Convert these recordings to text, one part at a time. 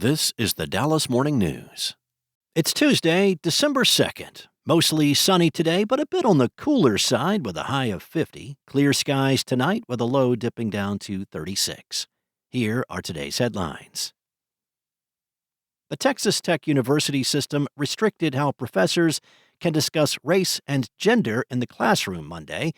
This is the Dallas Morning News. It's Tuesday, December 2nd. Mostly sunny today, but a bit on the cooler side with a high of 50. Clear skies tonight with a low dipping down to 36. Here are today's headlines. The Texas Tech University system restricted how professors can discuss race and gender in the classroom Monday,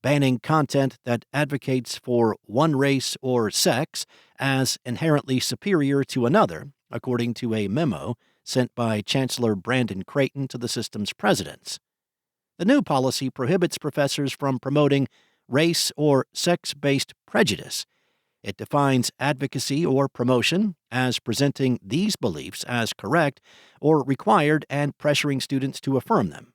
banning content that advocates for one race or sex as inherently superior to another, according to a memo sent by Chancellor Brandon Creighton to the system's presidents. The new policy prohibits professors from promoting race or sex-based prejudice. It defines advocacy or promotion as presenting these beliefs as correct or required and pressuring students to affirm them.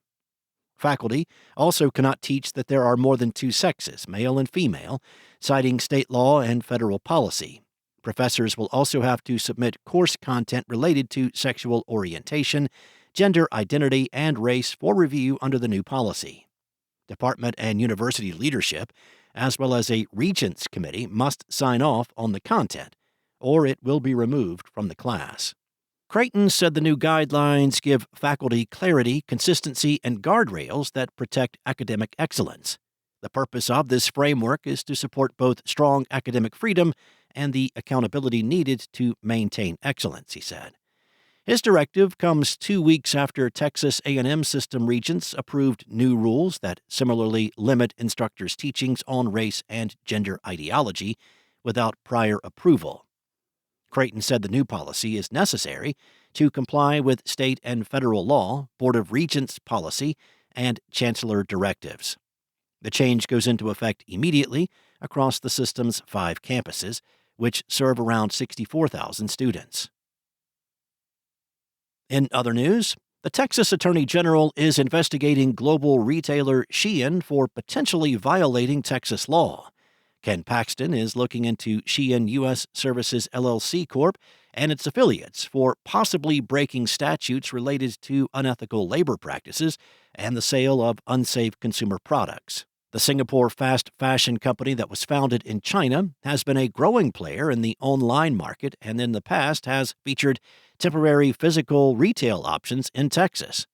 Faculty also cannot teach that there are more than two sexes, male and female, citing state law and federal policy. Professors will also have to submit course content related to sexual orientation, gender identity, and race for review under the new policy. Department and university leadership, as well as a regents committee, must sign off on the content, or it will be removed from the class. Creighton said the new guidelines give faculty clarity, consistency, and guardrails that protect academic excellence. The purpose of this framework is to support both strong academic freedom and the accountability needed to maintain excellence, he said. His directive comes 2 weeks after Texas A&M system regents approved new rules that similarly limit instructors' teachings on race and gender ideology without prior approval. Creighton said the new policy is necessary to comply with state and federal law, Board of Regents policy, and chancellor directives. The change goes into effect immediately across the system's 5 campuses, which serve around 64,000 students. In other news, the Texas Attorney General is investigating global retailer Shein for potentially violating Texas law. Ken Paxton is looking into Shein U.S. Services LLC Corp. And its affiliates for possibly breaking statutes related to unethical labor practices and the sale of unsafe consumer products. The Singapore fast fashion company that was founded in China has been a growing player in the online market and in the past has featured temporary physical retail options in Texas.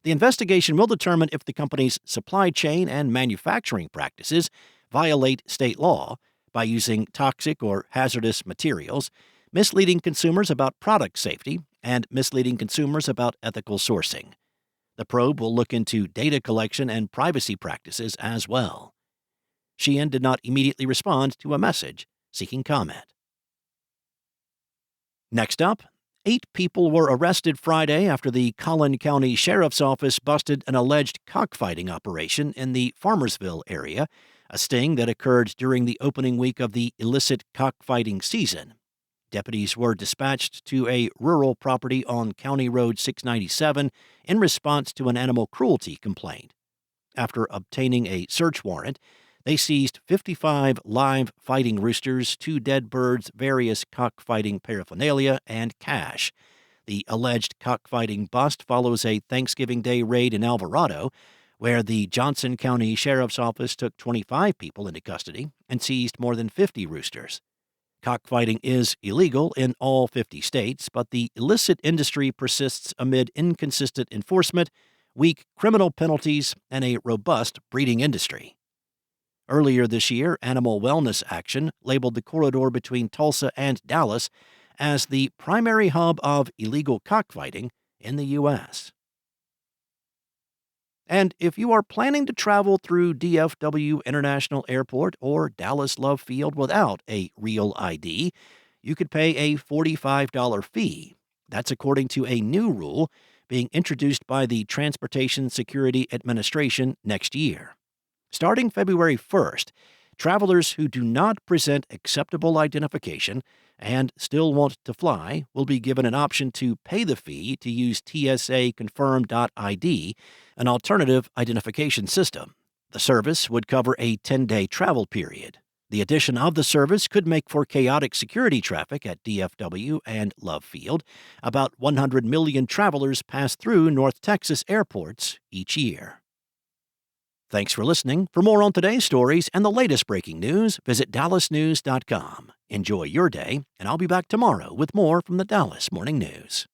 The investigation will determine if the company's supply chain and manufacturing practices violate state law by using toxic or hazardous materials, misleading consumers about product safety, and misleading consumers about ethical sourcing. The probe will look into data collection and privacy practices as well. Shein did not immediately respond to a message seeking comment. Next up, 8 people were arrested Friday after the Collin County Sheriff's Office busted an alleged cockfighting operation in the Farmersville area, a sting that occurred during the opening week of the illicit cockfighting season. Deputies were dispatched to a rural property on County Road 697 in response to an animal cruelty complaint. After obtaining a search warrant, they seized 55 live fighting roosters, 2 dead birds, various cockfighting paraphernalia, and cash. The alleged cockfighting bust follows a Thanksgiving Day raid in Alvarado, where the Johnson County Sheriff's Office took 25 people into custody and seized more than 50 roosters. Cockfighting is illegal in all 50 states, but the illicit industry persists amid inconsistent enforcement, weak criminal penalties, and a robust breeding industry. Earlier this year, Animal Wellness Action labeled the corridor between Tulsa and Dallas as the primary hub of illegal cockfighting in the U.S. And if you are planning to travel through DFW International Airport or Dallas Love Field without a real ID, you could pay a $45 fee. That's according to a new rule being introduced by the Transportation Security Administration next year. Starting February 1st, travelers who do not present acceptable identification and still want to fly will be given an option to pay the fee to use TSA Confirm.ID, an alternative identification system. The service would cover a 10-day travel period. The addition of the service could make for chaotic security traffic at DFW and Love Field. About 100 million travelers pass through North Texas airports each year. Thanks for listening. For more on today's stories and the latest breaking news, visit dallasnews.com. Enjoy your day, and I'll be back tomorrow with more from the Dallas Morning News.